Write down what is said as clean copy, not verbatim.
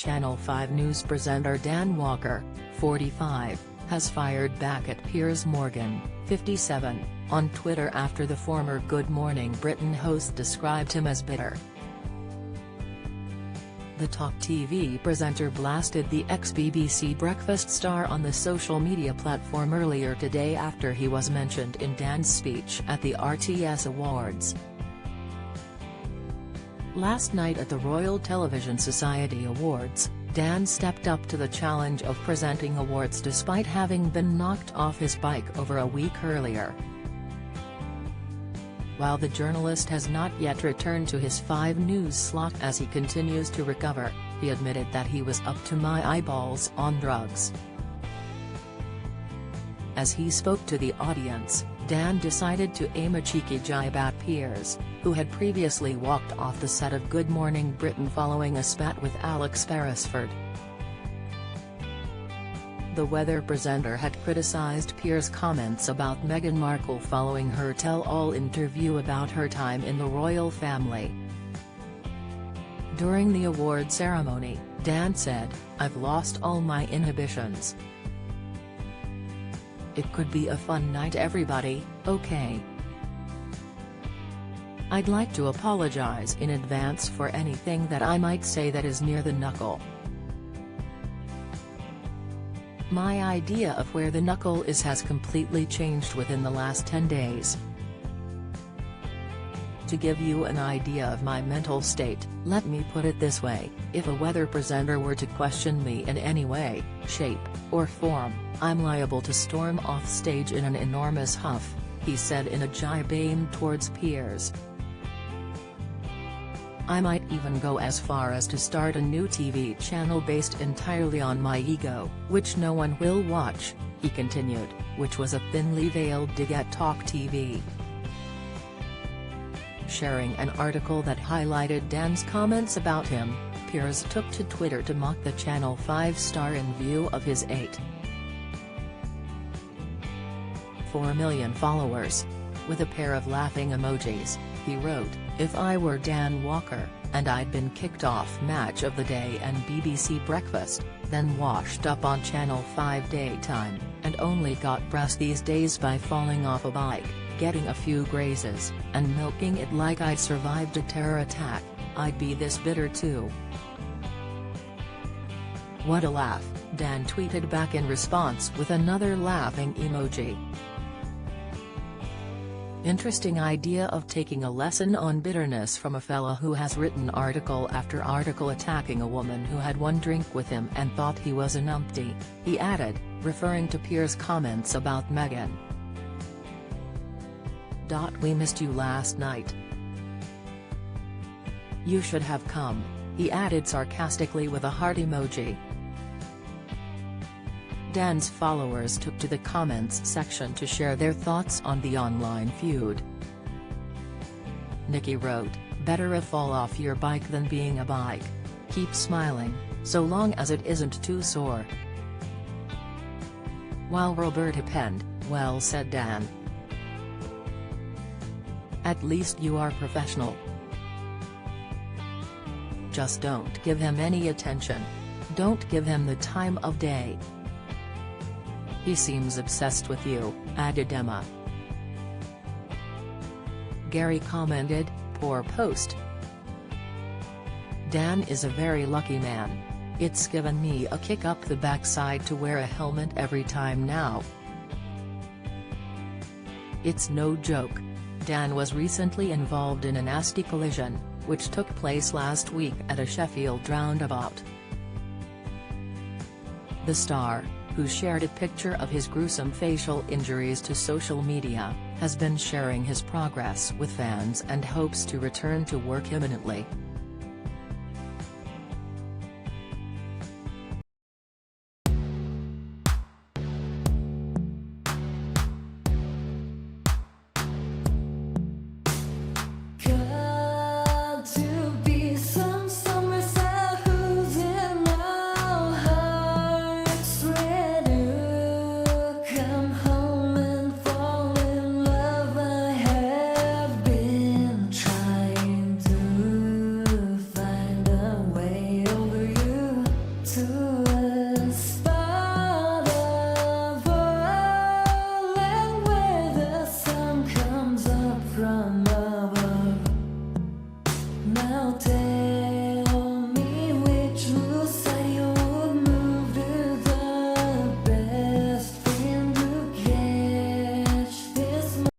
Channel 5 News presenter Dan Walker, 45, has fired back at Piers Morgan, 57, on Twitter after the former Good Morning Britain host described him as bitter. The Talk TV presenter blasted the ex-BBC Breakfast star on the social media platform earlier today after he was mentioned in Dan's speech at the RTS Awards. Last night at the Royal Television Society Awards, Dan stepped up to the challenge of presenting awards despite having been knocked off his bike over a week earlier. While the journalist has not yet returned to his 5 News slot as he continues to recover, he admitted that he was up to my eyeballs on drugs. As he spoke to the audience, Dan decided to aim a cheeky jibe at Piers, who had previously walked off the set of Good Morning Britain following a spat with Alex Beresford. The weather presenter had criticised Piers' comments about Meghan Markle following her tell-all interview about her time in the royal family. During the award ceremony, Dan said, "I've lost all my inhibitions. It could be a fun night everybody, okay? I'd like to apologise in advance for anything that I might say that is near the knuckle. My idea of where the knuckle is has completely changed within the last 10 days. To give you an idea of my mental state, let me put it this way, if a weather presenter were to question me in any way, shape, or form, I'm liable to storm off stage in an enormous huff," he said in a jibe aimed towards Piers. "I might even go as far as to start a new TV channel based entirely on my ego, which no one will watch," he continued, which was a thinly veiled dig at Talk TV. Sharing an article that highlighted Dan's comments about him, Piers took to Twitter to mock the Channel 5 star in view of his 8.4 million followers. With a pair of laughing emojis, he wrote, "If I were Dan Walker, and I'd been kicked off Match of the Day and BBC Breakfast, then washed up on Channel 5 daytime, and only got press these days by falling off a bike, getting a few grazes, and milking it like I'd survived a terror attack, I'd be this bitter too." "What a laugh," Dan tweeted back in response with another laughing emoji. Interesting idea of taking a lesson on bitterness from a fella who has written article after article attacking a woman who had one drink with him and thought he was a numpty, he added, referring to Piers' comments about Meghan. "We missed you last night. You should have come," he added sarcastically with a heart emoji. Dan's followers took to the comments section to share their thoughts on the online feud. Nikki wrote, "Better a fall off your bike than being a bike. Keep smiling, so long as it isn't too sore." While Roberta penned, "Well said Dan. At least you are professional. Just don't give him any attention. Don't give him the time of day. He seems obsessed with you," added Emma. Gary commented, "Poor post. Dan is a very lucky man. It's given me a kick up the backside to wear a helmet every time now. It's no joke." Dan was recently involved in a nasty collision, which took place last week at a Sheffield roundabout. The star, who shared a picture of his gruesome facial injuries to social media, has been sharing his progress with fans and hopes to return to work imminently.